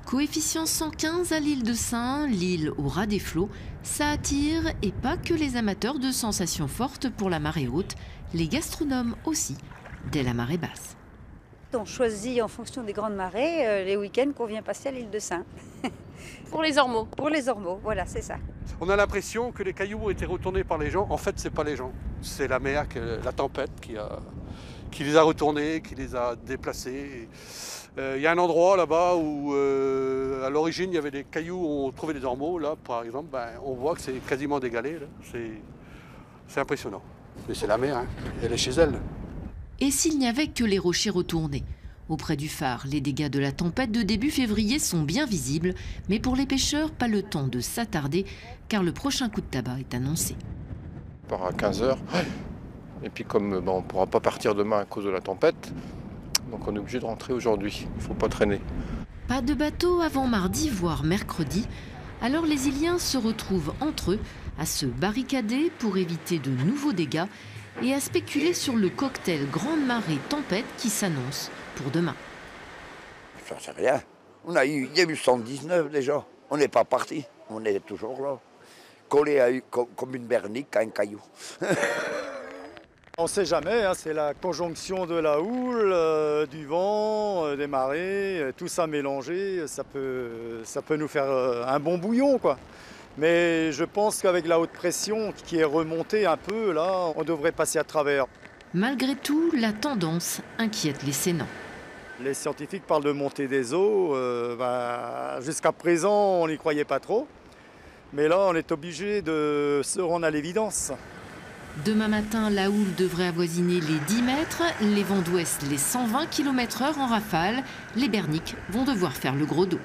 Coefficient 115 à l'île de Sein, l'île au ras des flots, ça attire et pas que les amateurs de sensations fortes pour la marée haute, les gastronomes aussi, dès la marée basse. On choisit en fonction des grandes marées les week-ends qu'on vient passer à l'île de Sein. Pour les ormeaux. Pour les ormeaux, voilà, c'est ça. On a l'impression que les cailloux ont été retournés par les gens. En fait, c'est pas les gens. C'est la mer, la tempête qui les a retournés, qui les a déplacés. Il y a un endroit là-bas où, à l'origine, il y avait des cailloux où on trouvait des ormeaux. Là, par exemple, on voit que c'est quasiment dégalé. C'est impressionnant. Mais c'est la mer, hein. Elle est chez elle. Et s'il n'y avait que les rochers retournés? Auprès du phare, les dégâts de la tempête de début février sont bien visibles, mais pour les pêcheurs, pas le temps de s'attarder, car le prochain coup de tabac est annoncé. On part à 15 h. Et puis comme on ne pourra pas partir demain à cause de la tempête, donc on est obligé de rentrer aujourd'hui. Il ne faut pas traîner. Pas de bateau avant mardi, voire mercredi. Alors les Iliens se retrouvent entre eux à se barricader pour éviter de nouveaux dégâts et à spéculer sur le cocktail grande marée tempête qui s'annonce pour demain. Ça c'est rien. Il y a eu 119 déjà. On n'est pas parti. On est toujours là. Collé comme une bernique à un caillou. On ne sait jamais, hein, c'est la conjonction de la houle, du vent, des marées, tout ça mélangé, ça peut nous faire un bon bouillon, quoi. Mais je pense qu'avec la haute pression qui est remontée un peu, là, on devrait passer à travers. Malgré tout, la tendance inquiète les Sénans. Les scientifiques parlent de montée des eaux. Jusqu'à présent, on n'y croyait pas trop. Mais là, on est obligé de se rendre à l'évidence. Demain matin, la houle devrait avoisiner les 10 mètres, les vents d'ouest les 120 km/h en rafale. Les berniques vont devoir faire le gros dos.